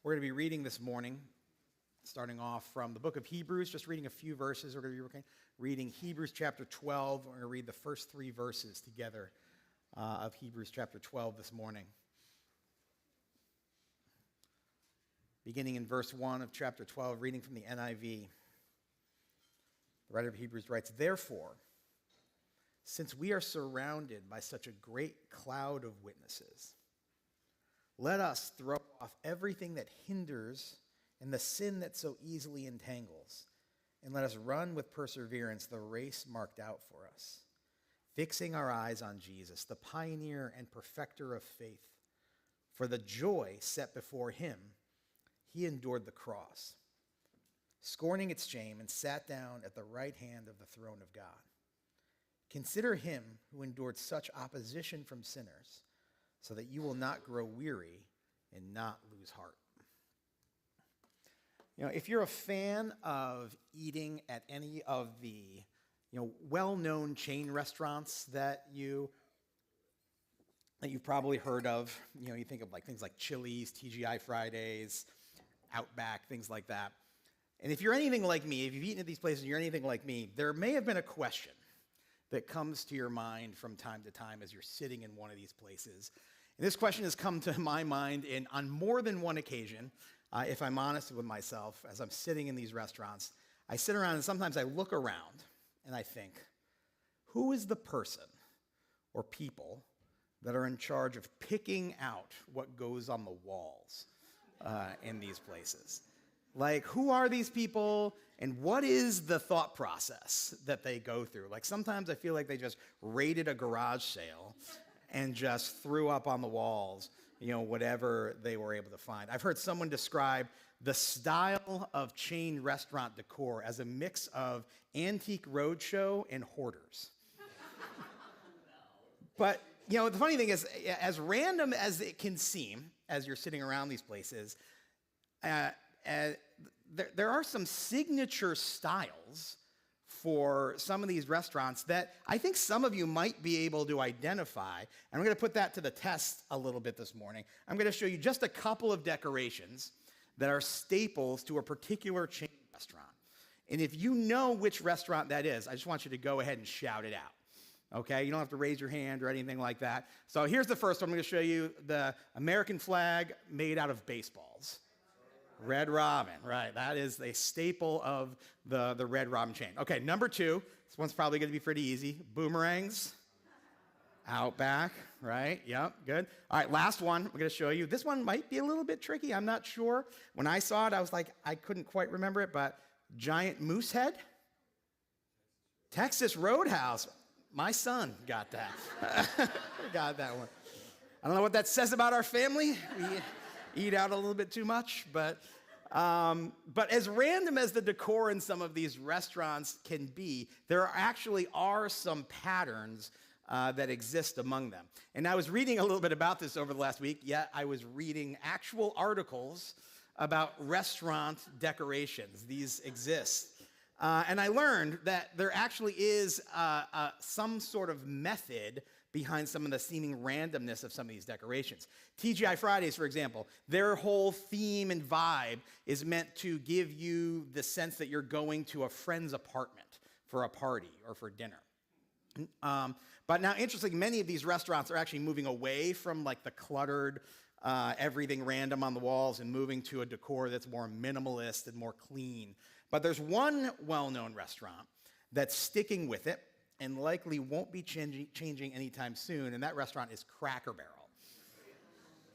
We're going to be reading this morning, starting off from the book of Hebrews, just reading a few verses. We're going to be reading Hebrews chapter 12. We're going to read the first three verses together of Hebrews chapter 12 this morning. Beginning in verse 1 of chapter 12, reading from the NIV. The writer of Hebrews writes, "Therefore, since we are surrounded by such a great cloud of witnesses, let us throw off everything that hinders and the sin that so easily entangles, and let us run with perseverance the race marked out for us, fixing our eyes on Jesus, the pioneer and perfecter of faith. For the joy set before him, he endured the cross, scorning its shame, and sat down at the right hand of the throne of God. Consider him who endured such opposition from sinners, so that you will not grow weary and not lose heart." You know, if you're a fan of eating at any of the, well-known chain restaurants that you've probably heard of, you think of things like Chili's, TGI Fridays, Outback, things like that. And if you're anything like me, if you've eaten at these places and you're anything like me, there may have been a question that comes to your mind from time to time as you're sitting in one of these places. And this question has come to my mind on more than one occasion, if I'm honest with myself, as I'm sitting in these restaurants. I sit around and sometimes I look around and I think, who is the person or people that are in charge of picking out what goes on the walls in these places? Like, who are these people, and what is the thought process that they go through? Like, sometimes I feel like they just raided a garage sale and just threw up on the walls, whatever they were able to find. I've heard someone describe the style of chain restaurant decor as a mix of Antique Roadshow and hoarders. But, the funny thing is, as random as it can seem as you're sitting around these places, there are some signature styles for some of these restaurants that I think some of you might be able to identify. And I'm going to put that to the test a little bit this morning. I'm going to show you just a couple of decorations that are staples to a particular chain restaurant. And if you know which restaurant that is, I just want you to go ahead and shout it out. Okay? You don't have to raise your hand or anything like that. So here's the first one. I'm going to show you the American flag made out of baseballs. Red Robin, right. That is a staple of the Red Robin chain. Okay, number 2. This one's probably going to be pretty easy. Boomerangs. Outback, right? Yep, good. All right, last one I'm going to show you. This one might be a little bit tricky. I'm not sure. When I saw it, I was like, I couldn't quite remember it, but giant moose head? Texas Roadhouse. My son got that. Got that one. I don't know what that says about our family. We eat out a little bit too much, but as random as the decor in some of these restaurants can be, there actually are some patterns that exist among them. And I was reading a little bit about this over the last week, yet I was reading actual articles about restaurant decorations. These exist. And I learned that there actually is some sort of method behind some of the seeming randomness of some of these decorations. TGI Fridays, for example, their whole theme and vibe is meant to give you the sense that you're going to a friend's apartment for a party or for dinner. But now, interestingly, many of these restaurants are actually moving away from the cluttered, everything random on the walls and moving to a decor that's more minimalist and more clean. But there's one well-known restaurant that's sticking with it and likely won't be changing anytime soon, and that restaurant is Cracker Barrel.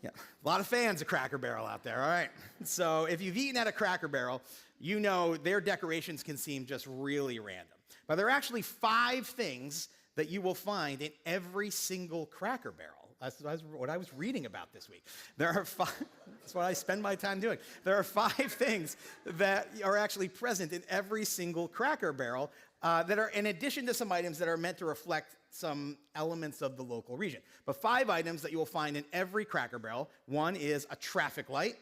Yeah, a lot of fans of Cracker Barrel out there, all right? So if you've eaten at a Cracker Barrel, you know their decorations can seem just really random. But there are actually 5 things that you will find in every single Cracker Barrel. That's what I was reading about this week. There are 5, that's what I spend my time doing. There are 5 things that are actually present in every single Cracker Barrel that are in addition to some items that are meant to reflect some elements of the local region. But 5 items that you will find in every Cracker Barrel. One is a traffic light.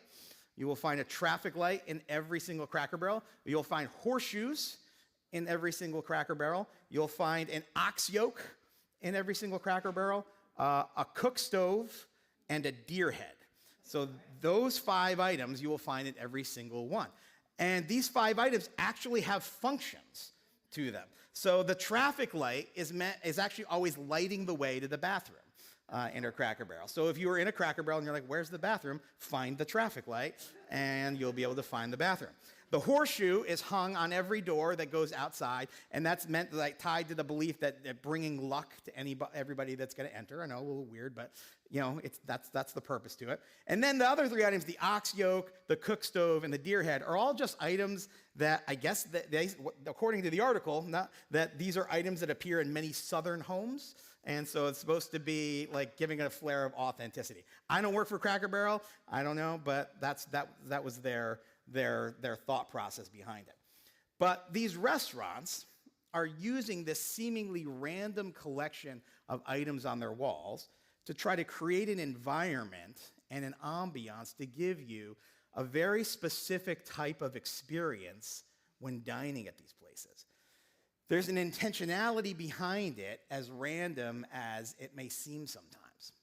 You will find a traffic light in every single Cracker Barrel. You'll find horseshoes in every single Cracker Barrel. You'll find an ox yoke in every single Cracker Barrel, a cook stove, and a deer head. So those 5 items you will find in every single one. And these 5 items actually have functions to them. So the traffic light is actually always lighting the way to the bathroom in a Cracker Barrel. So if you were in a Cracker Barrel and you're like, where's the bathroom? Find the traffic light and you'll be able to find the bathroom. The horseshoe is hung on every door that goes outside, and that's meant like tied to the belief that bringing luck to everybody that's going to enter. I know, a little weird, but that's the purpose to it. And then the other 3 items, the ox yoke, the cook stove, and the deer head, are all just items that I guess that according to the article, that these are items that appear in many southern homes. And so it's supposed to be like giving it a flair of authenticity. I don't work for Cracker Barrel. I don't know, but that was their thought process behind it. But these restaurants are using this seemingly random collection of items on their walls to try to create an environment and an ambiance to give you a very specific type of experience when dining at these places. There's an intentionality behind it, as random as it may seem sometimes.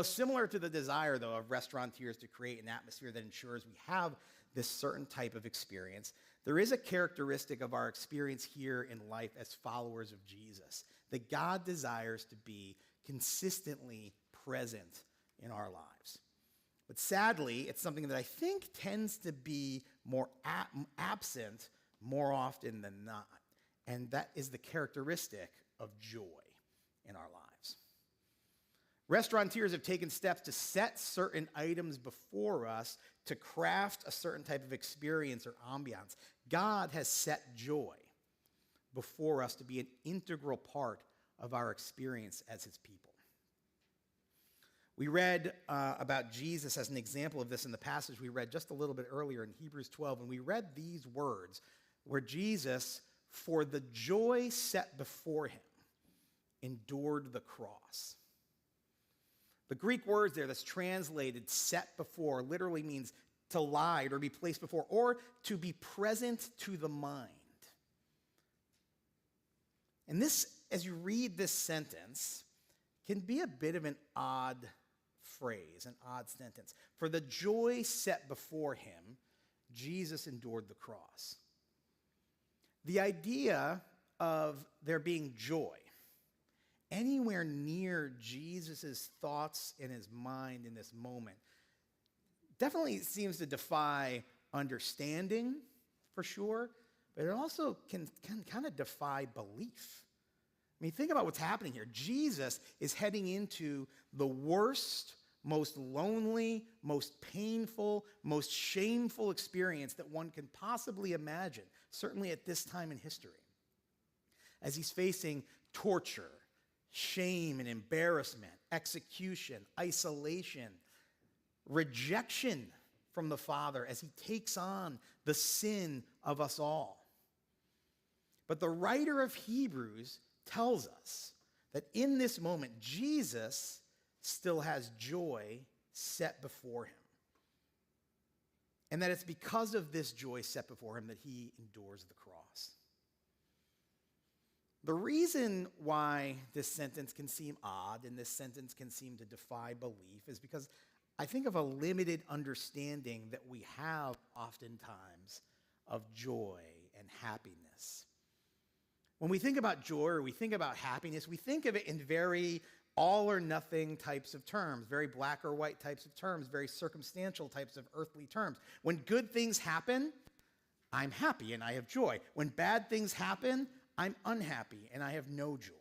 Similar to the desire, though, of restaurateurs to create an atmosphere that ensures we have this certain type of experience, there is a characteristic of our experience here in life as followers of Jesus that God desires to be consistently present in our lives. But sadly, it's something that I think tends to be more absent more often than not. And that is the characteristic of joy in our lives. Restaurateurs have taken steps to set certain items before us to craft a certain type of experience or ambiance. God has set joy before us to be an integral part of our experience as his people. We read about Jesus as an example of this in the passage we read just a little bit earlier in Hebrews 12, and we read these words where Jesus, for the joy set before him, endured the cross. The Greek word there that's translated set before literally means to lie or be placed before, or to be present to the mind. And this, as you read this sentence, can be a bit of an odd phrase, an odd sentence. For the joy set before him, Jesus endured the cross. The idea of there being joy anywhere near Jesus' thoughts in his mind in this moment definitely seems to defy understanding, for sure, but it also can kind of defy belief. I mean, think about what's happening here. Jesus is heading into the worst, most lonely, most painful, most shameful experience that one can possibly imagine, certainly at this time in history, as he's facing torture, shame and embarrassment, execution, isolation, rejection from the Father as he takes on the sin of us all. But the writer of Hebrews tells us that in this moment, Jesus still has joy set before him. And that it's because of this joy set before him that he endures the cross. The reason why this sentence can seem odd and this sentence can seem to defy belief is because I think of a limited understanding that we have oftentimes of joy and happiness. When we think about joy or we think about happiness, we think of it in very all or nothing types of terms, very black or white types of terms, very circumstantial types of earthly terms. When good things happen, I'm happy and I have joy. When bad things happen, I'm unhappy and I have no joy.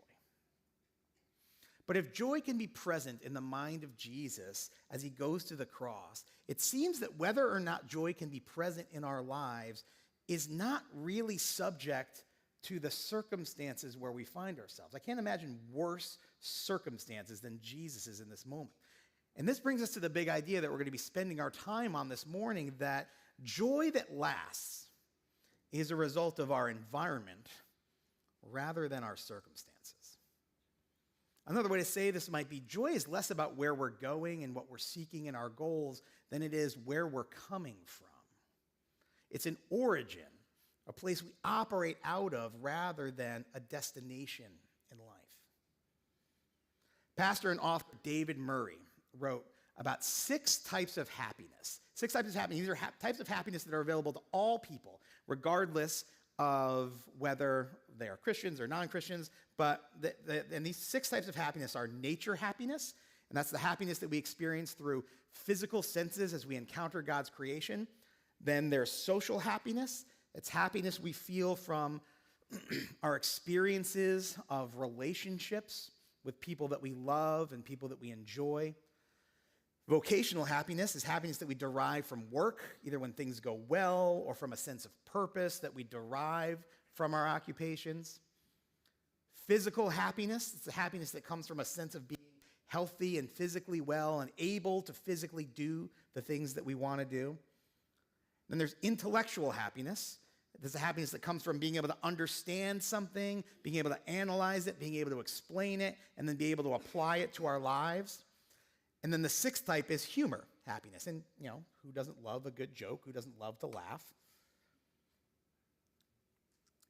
But if joy can be present in the mind of Jesus as he goes to the cross, it seems that whether or not joy can be present in our lives is not really subject to the circumstances where we find ourselves. I can't imagine worse circumstances than Jesus is in this moment. And this brings us to the big idea that we're going to be spending our time on this morning, that joy that lasts is a result of our environment rather than our circumstances. Another way to say this might be joy is less about where we're going and what we're seeking in our goals than it is where we're coming from. It's an origin, a place we operate out of rather than a destination in life. Pastor and author David Murray wrote, about 6 types of happiness. 6 types of happiness. These are types of happiness that are available to all people, regardless of whether they are Christians or non-Christians. And these 6 types of happiness are nature happiness, and that's the happiness that we experience through physical senses as we encounter God's creation. Then there's social happiness. It's happiness we feel from our experiences of relationships with people that we love and people that we enjoy. Vocational happiness is happiness that we derive from work, either when things go well or from a sense of purpose that we derive from our occupations. Physical happiness is the happiness that comes from a sense of being healthy and physically well and able to physically do the things that we want to do. Then there's intellectual happiness. There's a happiness that comes from being able to understand something, being able to analyze it, being able to explain it, and then be able to apply it to our lives. And then the 6th type is humor happiness. And, who doesn't love a good joke? Who doesn't love to laugh?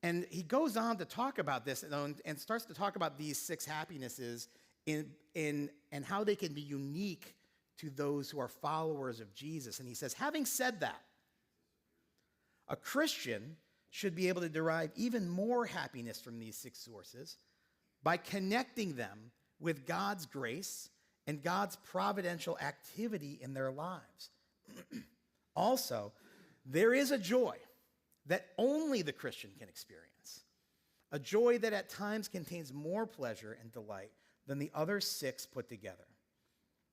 And he goes on to talk about this and starts to talk about these 6 happinesses and how they can be unique to those who are followers of Jesus. And he says, having said that, a Christian should be able to derive even more happiness from these 6 sources by connecting them with God's grace and God's providential activity in their lives. Also, there is a joy that only the Christian can experience, a joy that at times contains more pleasure and delight than the other 6 put together,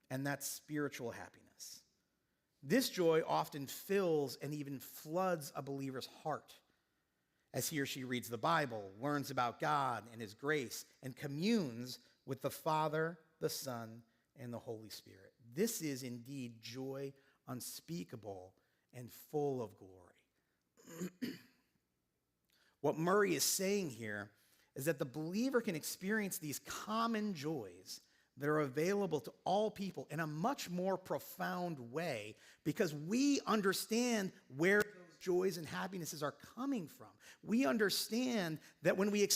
and that's spiritual happiness. This joy often fills and even floods a believer's heart as he or she reads the Bible, learns about God and his grace, and communes with the Father, the Son, and the Holy Spirit. This is indeed joy unspeakable and full of glory. What Murray is saying here is that the believer can experience these common joys that are available to all people in a much more profound way because we understand where those joys and happinesses are coming from. We understand that when we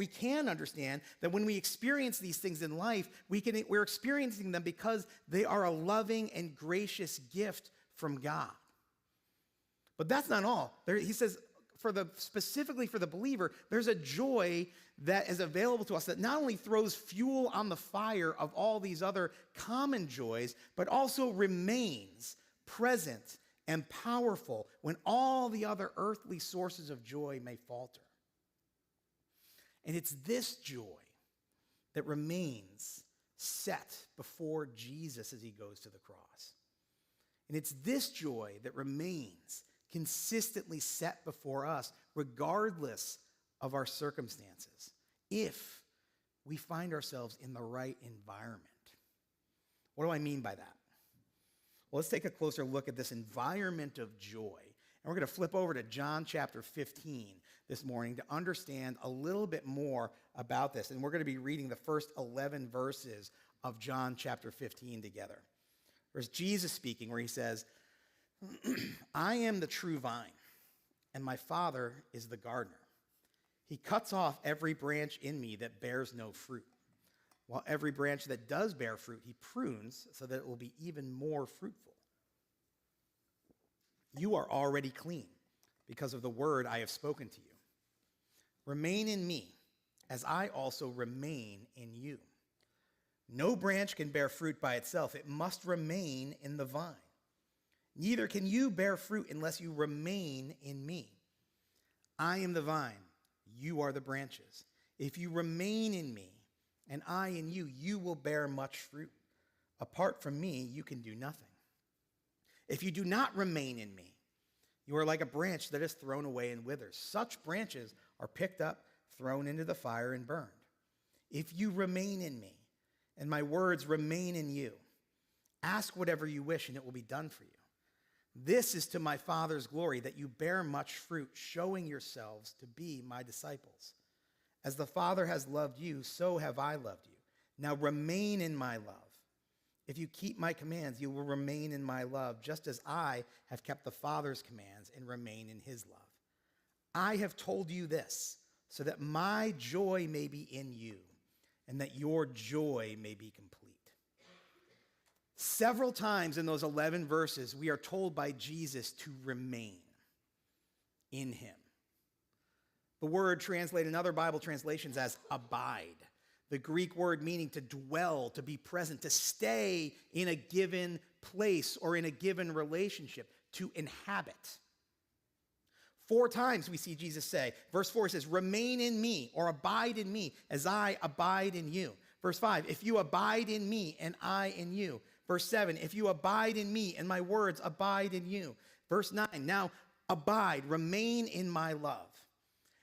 can understand that when we experience these things in life, we're experiencing them because they are a loving and gracious gift from God. But that's not all. He says, specifically for the believer, there's a joy that is available to us that not only throws fuel on the fire of all these other common joys, but also remains present and powerful when all the other earthly sources of joy may falter. And it's this joy that remains set before Jesus as he goes to the cross. And it's this joy that remains consistently set before us, regardless of our circumstances, if we find ourselves in the right environment. What do I mean by that? Well, let's take a closer look at this environment of joy. And we're going to flip over to John chapter 15 this morning to understand a little bit more about this. And we're going to be reading the first 11 verses of John chapter 15 together. There's Jesus speaking where he says, I am the true vine, and my Father is the gardener. He cuts off every branch in me that bears no fruit, while every branch that does bear fruit, he prunes so that it will be even more fruitful. You are already clean because of the word I have spoken to you. Remain in me, as I also remain in you. No branch can bear fruit by itself. It must remain in the vine. Neither can you bear fruit unless you remain in me. I am the vine, you are the branches. If you remain in me, and I in you, you will bear much fruit. Apart from me, you can do nothing. If you do not remain in me, you are like a branch that is thrown away and withers. Such branches are picked up, thrown into the fire, and burned. If you remain in me, and my words remain in you, ask whatever you wish, and it will be done for you. This is to my Father's glory, that you bear much fruit, showing yourselves to be my disciples. As the Father has loved you, so have I loved you. Now remain in my love. If you keep my commands, you will remain in my love, just as I have kept the Father's commands and remain in his love. I have told you this, so that my joy may be in you, and that your joy may be complete. Several times in those 11 verses, we are told by Jesus to remain in him. The word translated in other Bible translations as abide. The Greek word meaning to dwell, to be present, to stay in a given place or in a given relationship, to inhabit. 4 times we see Jesus say, verse 4 says, remain in me or abide in me as I abide in you. Verse 5, if you abide in me and I in you. Verse 7, if you abide in me and my words abide in you. Verse 9, now abide, remain in my love.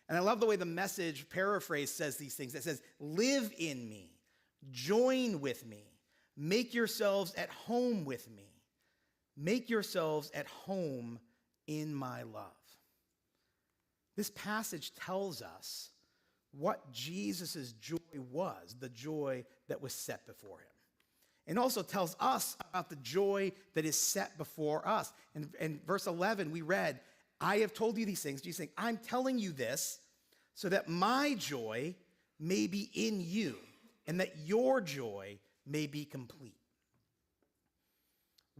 And I love the way the Message paraphrase says these things. It says, live in me, join with me, make yourselves at home with me. Make yourselves at home in my love. This passage tells us what Jesus' joy was, the joy that was set before him. And also tells us about the joy that is set before us. In verse 11, we read, I have told you these things. Jesus saying, I'm telling you this so that my joy may be in you and that your joy may be complete.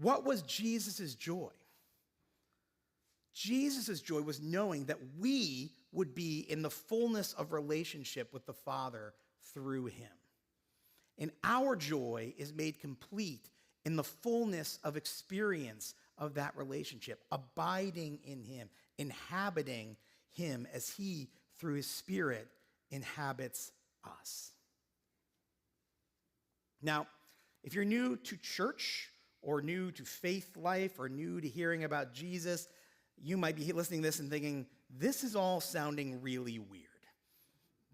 What was Jesus' joy? Jesus' joy was knowing that we would be in the fullness of relationship with the Father through him. And our joy is made complete in the fullness of experience of that relationship, abiding in him, inhabiting him as he, through his Spirit, inhabits us. Now, if you're new to church or new to faith life or new to hearing about Jesus, you might be listening to this and thinking, this is all sounding really weird.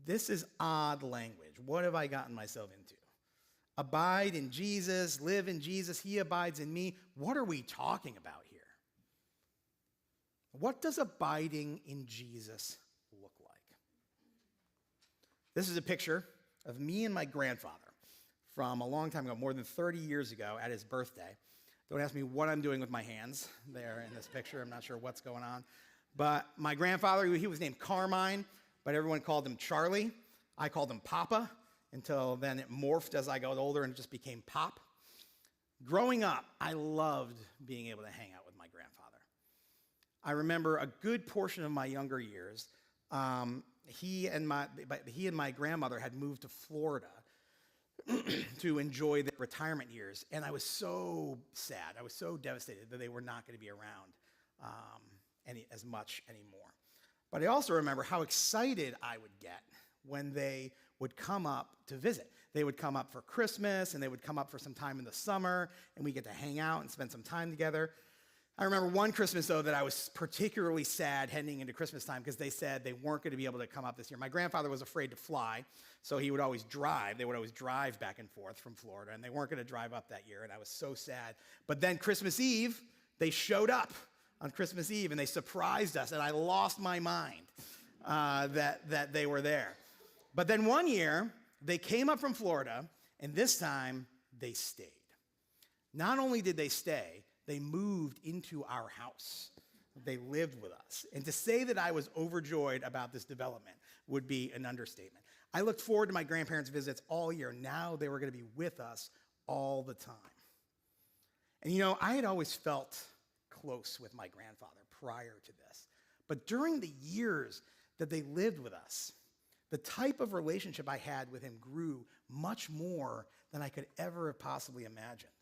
This is odd language. What have I gotten myself into? Abide in Jesus, live in Jesus, he abides in me. What are we talking about here? What does abiding in Jesus look like? This is a picture of me and my grandfather from a long time ago, more than 30 years ago at his birthday. Don't ask me what I'm doing with my hands there in this picture. I'm not sure what's going on. But my grandfather, he was named Carmine, but everyone called him Charlie. I called him Papa until then it morphed as I got older and it just became Pop. Growing up, I loved being able to hang out with my grandfather. I remember a good portion of my younger years, he and my grandmother had moved to Florida to enjoy their retirement years. And I was so sad. I was so devastated that they were not going to be around as much anymore. But I also remember how excited I would get when they would come up to visit. They would come up for Christmas, and they would come up for some time in the summer, and we get to hang out and spend some time together. I remember one Christmas, though, that I was particularly sad heading into Christmas time because they said they weren't going to be able to come up this year. My grandfather was afraid to fly, so he would always drive. They would always drive back and forth from Florida, and they weren't going to drive up that year, and I was so sad. But then Christmas Eve, they showed up on Christmas Eve, and they surprised us, and I lost my mind that they were there. But then one year, they came up from Florida, and this time, they stayed. Not only did they stay, they moved into our house. They lived with us. And to say that I was overjoyed about this development would be an understatement. I looked forward to my grandparents' visits all year. Now they were going to be with us all the time. And you know, I had always felt close with my grandfather prior to this. But during the years that they lived with us, the type of relationship I had with him grew much more than I could ever have possibly imagined.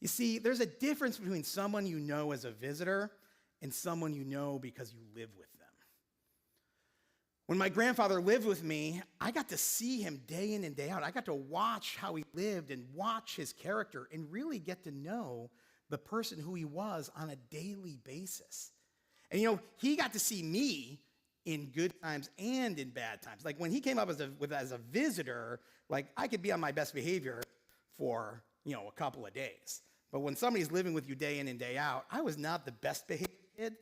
You see, there's a difference between someone you know as a visitor and someone you know because you live with them. When my grandfather lived with me, I got to see him day in and day out. I got to watch how he lived and watch his character and really get to know the person who he was on a daily basis. And you know, he got to see me in good times and in bad times. Like when he came up as a visitor, like I could be on my best behavior for, a couple of days. But when somebody's living with you day in and day out, I was not the best behaved kid.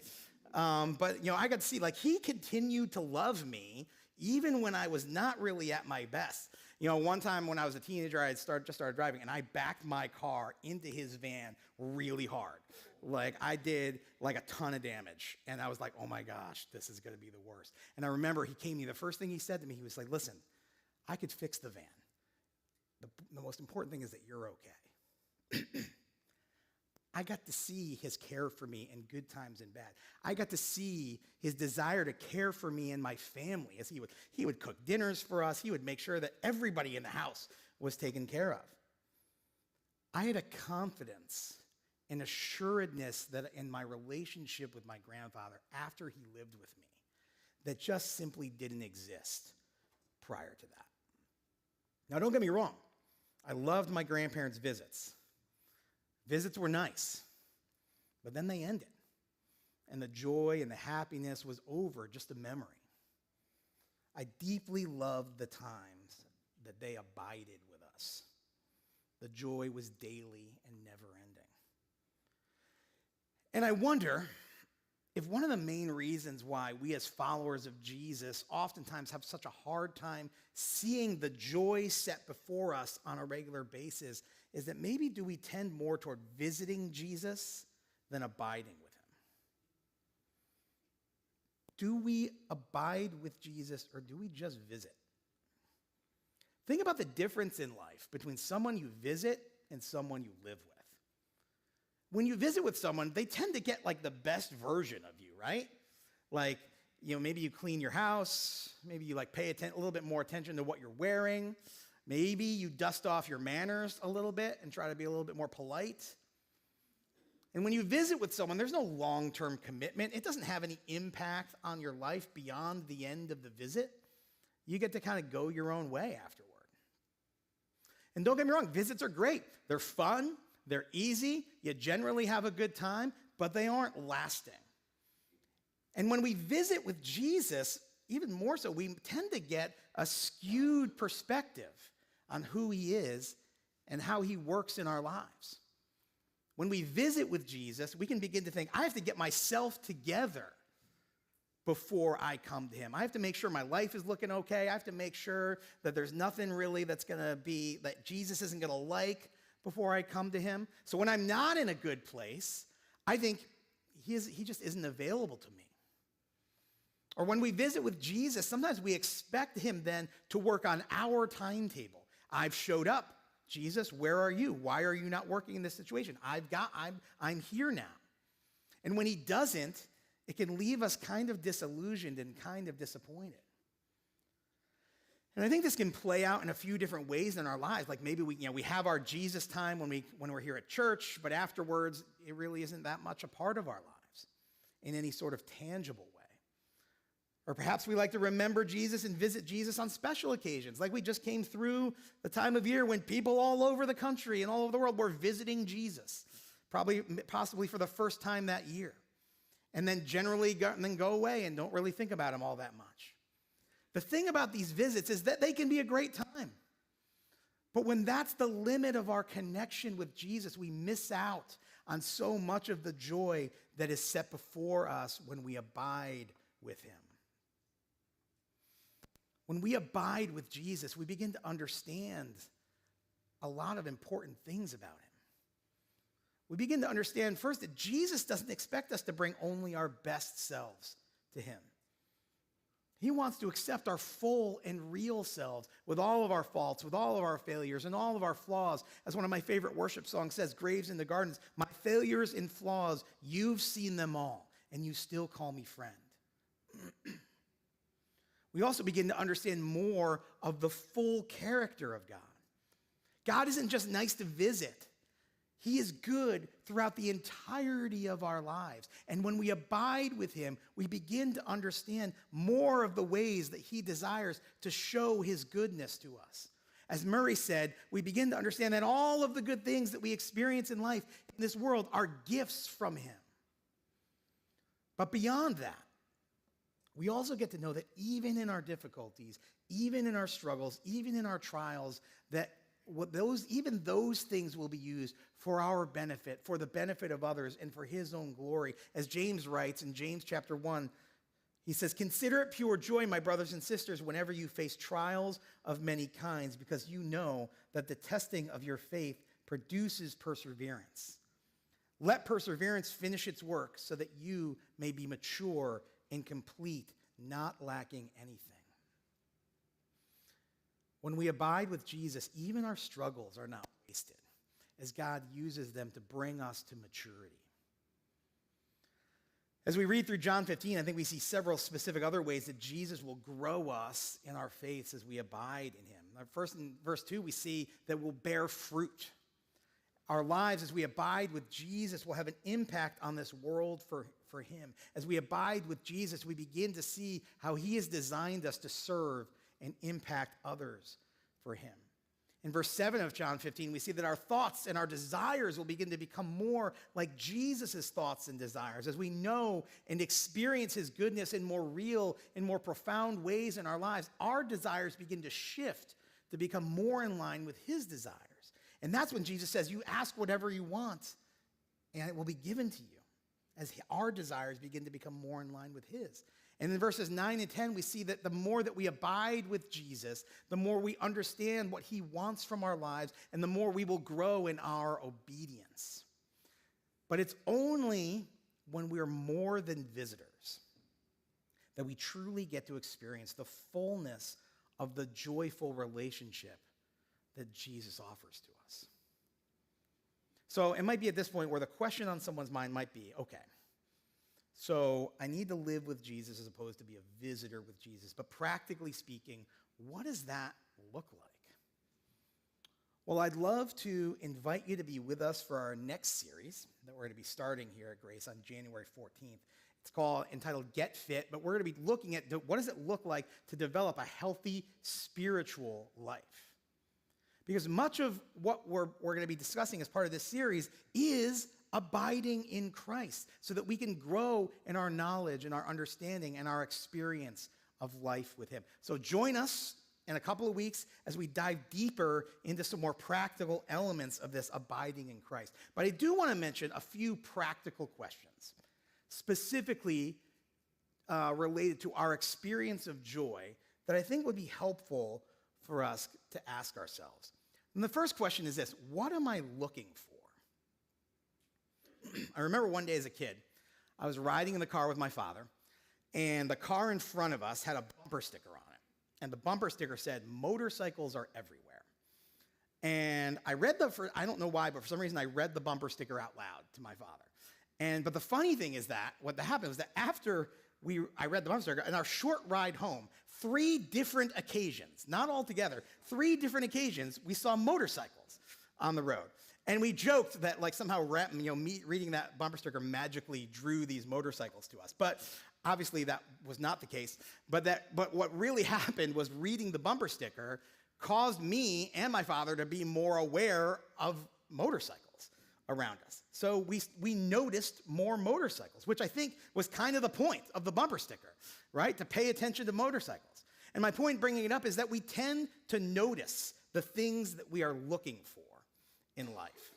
But I got to see, like, he continued to love me even when I was not really at my best. One time when I was a teenager, I just started driving, and I backed my car into his van really hard. Like, I did, like, a ton of damage. And I was like, oh, my gosh, this is going to be the worst. And I remember he came to me. The first thing he said to me, he was like, listen, I could fix the van. The most important thing is that you're okay. I got to see his care for me in good times and bad. I got to see his desire to care for me and my family as he would cook dinners for us. He would make sure that everybody in the house was taken care of. I had a confidence and assuredness that in my relationship with my grandfather after he lived with me that just simply didn't exist prior to that. Now, don't get me wrong. I loved my grandparents' visits. Visits were nice, but then they ended, and the joy and the happiness was over, just a memory. I deeply loved the times that they abided with us. The joy was daily and never-ending. And I wonder if one of the main reasons why we as followers of Jesus oftentimes have such a hard time seeing the joy set before us on a regular basis is that maybe do we tend more toward visiting Jesus than abiding with him? Do we abide with Jesus or do we just visit? Think about the difference in life between someone you visit and someone you live with. When you visit with someone, they tend to get like the best version of you, right? Like, maybe you clean your house, maybe you like pay a little bit more attention to what you're wearing. Maybe you dust off your manners a little bit and try to be a little bit more polite. And when you visit with someone, there's no long-term commitment. It doesn't have any impact on your life beyond the end of the visit. You get to kind of go your own way afterward. And don't get me wrong, visits are great. They're fun. They're easy. You generally have a good time, but they aren't lasting. And when we visit with Jesus, even more so, we tend to get a skewed perspective on who he is and how he works in our lives. When we visit with Jesus, we can begin to think, I have to get myself together before I come to him. I have to make sure my life is looking okay. I have to make sure that there's nothing really that Jesus isn't going to like before I come to him. So when I'm not in a good place, I think he just isn't available to me. Or when we visit with Jesus, sometimes we expect him then to work on our timetable. I've showed up. Jesus, where are you? Why are you not working in this situation? I'm here now. And when he doesn't, it can leave us kind of disillusioned and kind of disappointed. And I think this can play out in a few different ways in our lives. Like maybe we have our Jesus time when we're here at church, but afterwards it really isn't that much a part of our lives in any sort of tangible way. Or perhaps we like to remember Jesus and visit Jesus on special occasions, like we just came through the time of year when people all over the country and all over the world were visiting Jesus, possibly for the first time that year, and then generally go away and don't really think about him all that much. The thing about these visits is that they can be a great time. But when that's the limit of our connection with Jesus, we miss out on so much of the joy that is set before us when we abide with him. When we abide with Jesus, we begin to understand a lot of important things about him. We begin to understand first that Jesus doesn't expect us to bring only our best selves to him. He wants to accept our full and real selves with all of our faults, with all of our failures, and all of our flaws. As one of my favorite worship songs says, Graves in the Gardens, my failures and flaws, you've seen them all, and you still call me friend. We also begin to understand more of the full character of God. God isn't just nice to visit. He is good throughout the entirety of our lives. And when we abide with him, we begin to understand more of the ways that he desires to show his goodness to us. As Murray said, we begin to understand that all of the good things that we experience in life in this world are gifts from him. But beyond that, we also get to know that even in our difficulties, even in our struggles, even in our trials, that even those things will be used for our benefit, for the benefit of others, and for his own glory. As James writes in James chapter 1, he says, "Consider it pure joy, my brothers and sisters, whenever you face trials of many kinds, because you know that the testing of your faith produces perseverance. Let perseverance finish its work so that you may be mature and complete, not lacking anything." When we abide with Jesus, even our struggles are not wasted. as God uses them to bring us to maturity. As we read through John 15, I think we see several specific other ways that Jesus will grow us in our faiths as we abide in him. First, in verse 2, we see that we'll bear fruit. Our lives, as we abide with Jesus, will have an impact on this world for him. As we abide with Jesus, we begin to see how he has designed us to serve and impact others for him. In verse 7 of John 15, we see that our thoughts and our desires will begin to become more like Jesus' thoughts and desires. As we know and experience his goodness in more real and more profound ways in our lives, our desires begin to shift to become more in line with his desires. And that's when Jesus says, you ask whatever you want, and it will be given to you, as our desires begin to become more in line with his. And in verses 9 and 10, we see that the more that we abide with Jesus, the more we understand what he wants from our lives, and the more we will grow in our obedience. But it's only when we are more than visitors that we truly get to experience the fullness of the joyful relationship that Jesus offers to us. So it might be at this point where the question on someone's mind might be, okay, so I need to live with Jesus as opposed to be a visitor with Jesus. But practically speaking, what does that look like? Well, I'd love to invite you to be with us for our next series that we're going to be starting here at Grace on January 14th. It's entitled Get Fit, but we're going to be looking at what does it look like to develop a healthy spiritual life. Because much of what we're going to be discussing as part of this series is abiding in Christ so that we can grow in our knowledge and our understanding and our experience of life with him. So join us in a couple of weeks as we dive deeper into some more practical elements of this abiding in Christ. But I do want to mention a few practical questions, specifically related to our experience of joy that I think would be helpful for us to ask ourselves. And the first question is this: what am I looking for? I remember one day as a kid, I was riding in the car with my father, and the car in front of us had a bumper sticker on it. And the bumper sticker said, "Motorcycles are everywhere." And I I don't know why, but for some reason I read the bumper sticker out loud to my father. But the funny thing is that what happened was that after I read the bumper sticker, in our short ride home, 3 different occasions, not all together, 3 different occasions, we saw motorcycles on the road. And we joked that somehow me reading that bumper sticker magically drew these motorcycles to us. But obviously that was not the case. But what really happened was reading the bumper sticker caused me and my father to be more aware of motorcycles around us. So we noticed more motorcycles, which I think was kind of the point of the bumper sticker, right? To pay attention to motorcycles. And my point bringing it up is that we tend to notice the things that we are looking for in life.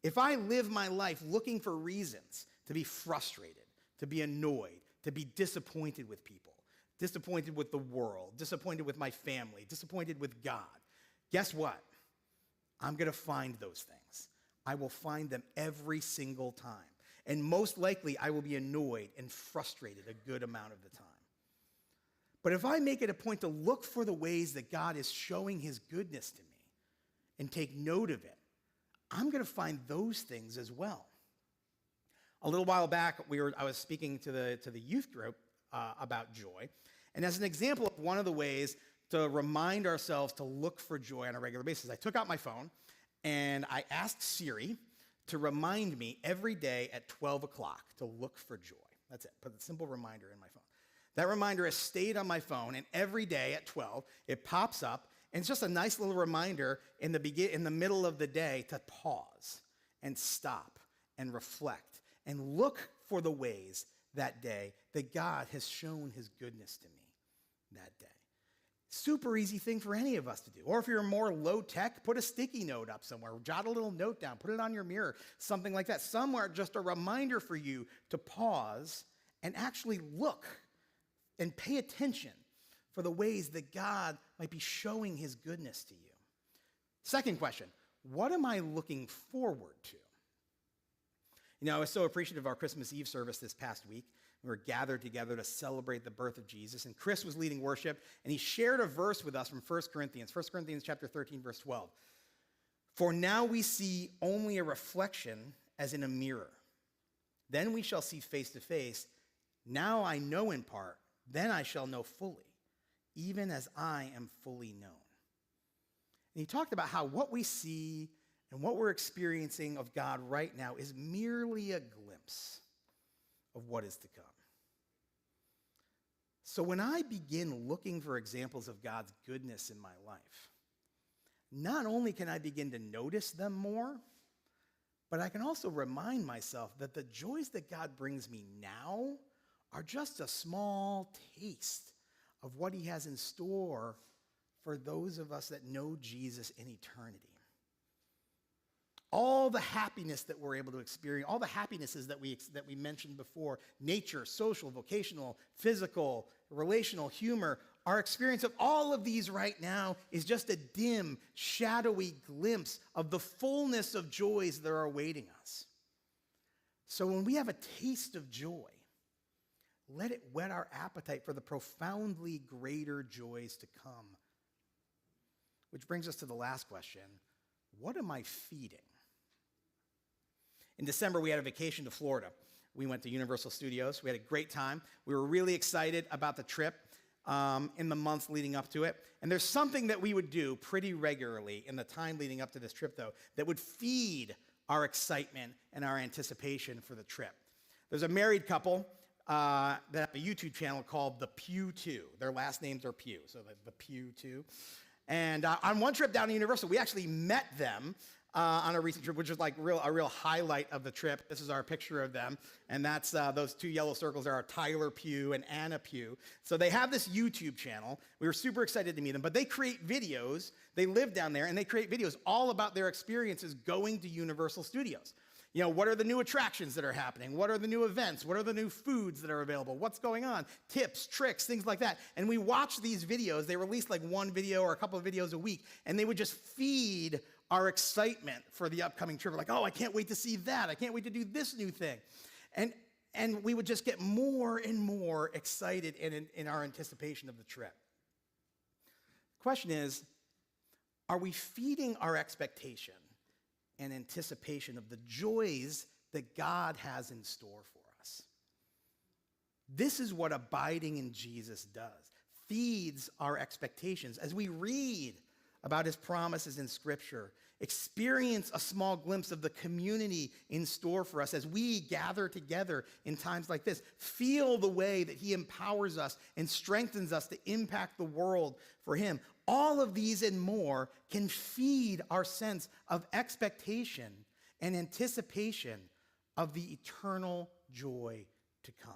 If I live my life looking for reasons to be frustrated, to be annoyed, to be disappointed with people, disappointed with the world, disappointed with my family, disappointed with God, guess what? I'm going to find those things. I will find them every single time. And most likely, I will be annoyed and frustrated a good amount of the time. But if I make it a point to look for the ways that God is showing his goodness to me and take note of it, I'm going to find those things as well. A little while back, I was speaking to the youth group about joy. And as an example of one of the ways to remind ourselves to look for joy on a regular basis, I took out my phone and I asked Siri to remind me every day at 12 o'clock to look for joy. That's it. Put a simple reminder in my phone. That reminder has stayed on my phone, and every day at 12, it pops up, and it's just a nice little reminder in the middle of the day to pause and stop and reflect and look for the ways that day that God has shown his goodness to me that day. Super easy thing for any of us to do. Or if you're more low tech, put a sticky note up somewhere, jot a little note down, put it on your mirror, something like that. Somewhere, just a reminder for you to pause and actually look and pay attention for the ways that God might be showing his goodness to you. Second question, what am I looking forward to? I was so appreciative of our Christmas Eve service this past week. We were gathered together to celebrate the birth of Jesus, and Chris was leading worship, and he shared a verse with us from 1 Corinthians chapter 13, verse 12. For now we see only a reflection as in a mirror. Then we shall see face to face. Now I know in part, then I shall know fully, even as I am fully known. And he talked about how what we see and what we're experiencing of God right now is merely a glimpse of what is to come. So when I begin looking for examples of God's goodness in my life, not only can I begin to notice them more, but I can also remind myself that the joys that God brings me now are just a small taste of what he has in store for those of us that know Jesus in eternity. All the happiness that we're able to experience, all the happinesses that we mentioned before, nature, social, vocational, physical, relational, humor, our experience of all of these right now is just a dim, shadowy glimpse of the fullness of joys that are awaiting us. So when we have a taste of joy, let it whet our appetite for the profoundly greater joys to come. Which brings us to the last question. What am I feeding? In December, we had a vacation to Florida. We went to Universal Studios. We had a great time. We were really excited about the trip in the months leading up to it. And there's something that we would do pretty regularly in the time leading up to this trip, though, that would feed our excitement and our anticipation for the trip. There's a married couple that have a YouTube channel called The Pew Two. Their last names are Pew, so the Pew Two. And on one trip down to Universal, we actually met them on a recent trip, which is like a real highlight of the trip. This is our picture of them, and that's those two yellow circles are Tyler Pugh and Anna Pugh. So they have this YouTube channel. We were super excited to meet them, but they create videos. They live down there, and they create videos all about their experiences going to Universal Studios. You know, what are the new attractions that are happening? What are the new events? What are the new foods that are available? What's going on? Tips, tricks, things like that. And we watch these videos. They release like one video or a couple of videos a week, and they would just feed our excitement for the upcoming trip. We're like, oh, I can't wait to see that. I can't wait to do this new thing. And we would just get more and more excited in our anticipation of the trip. The question is, are we feeding our expectation and anticipation of the joys that God has in store for us? This is what abiding in Jesus does. Feeds our expectations. As we read about his promises in Scripture, experience a small glimpse of the community in store for us as we gather together in times like this, feel the way that he empowers us and strengthens us to impact the world for him. All of these and more can feed our sense of expectation and anticipation of the eternal joy to come.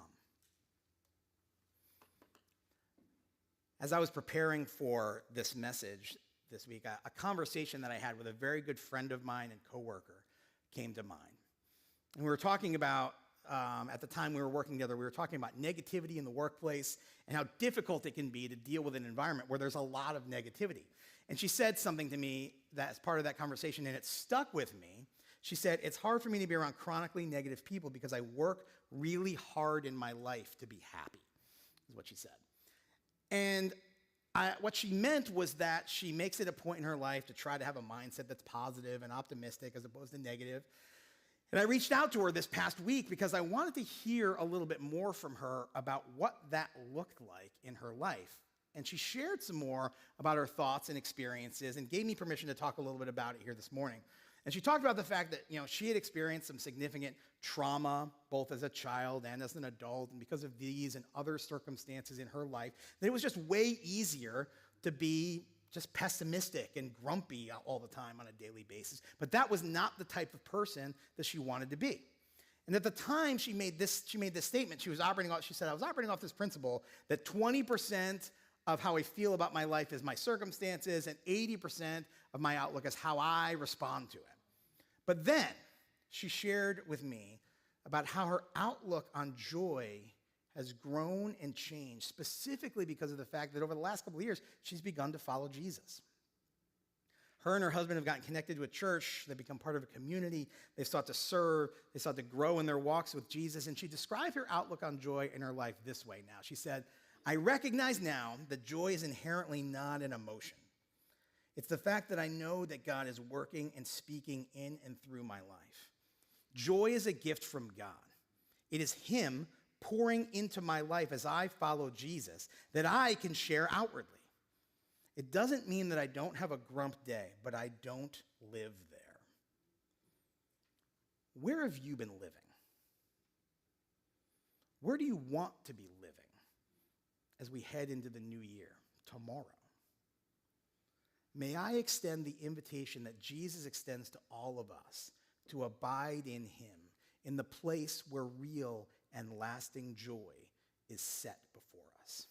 As I was preparing for this message this week, a conversation that I had with a very good friend of mine and coworker came to mind. And we were talking about, at the time we were working together, we were talking about negativity in the workplace and how difficult it can be to deal with an environment where there's a lot of negativity. And she said something to me that's part of that conversation, and it stuck with me. She said, it's hard for me to be around chronically negative people because I work really hard in my life to be happy, is what she said. And what she meant was that she makes it a point in her life to try to have a mindset that's positive and optimistic as opposed to negative. And I reached out to her this past week because I wanted to hear a little bit more from her about what that looked like in her life. And she shared some more about her thoughts and experiences and gave me permission to talk a little bit about it here this morning. And she talked about the fact that, she had experienced some significant trauma, both as a child and as an adult. And because of these and other circumstances in her life, that it was just way easier to be just pessimistic and grumpy all the time on a daily basis. But that was not the type of person that she wanted to be. And at the time she made this statement, she said, I was operating off this principle that 20% of how I feel about my life is my circumstances, and 80% of my outlook is how I respond to it. But then she shared with me about how her outlook on joy has grown and changed, specifically because of the fact that over the last couple of years, she's begun to follow Jesus. Her and her husband have gotten connected to a church. They've become part of a community. They've sought to serve. They sought to grow in their walks with Jesus. And she described her outlook on joy in her life this way now. She said, I recognize now that joy is inherently not an emotion. It's the fact that I know that God is working and speaking in and through my life. Joy is a gift from God. It is Him pouring into my life as I follow Jesus that I can share outwardly. It doesn't mean that I don't have a grump day, but I don't live there. Where have you been living? Where do you want to be living as we head into the new year, tomorrow? May I extend the invitation that Jesus extends to all of us to abide in Him, in the place where real and lasting joy is set before us.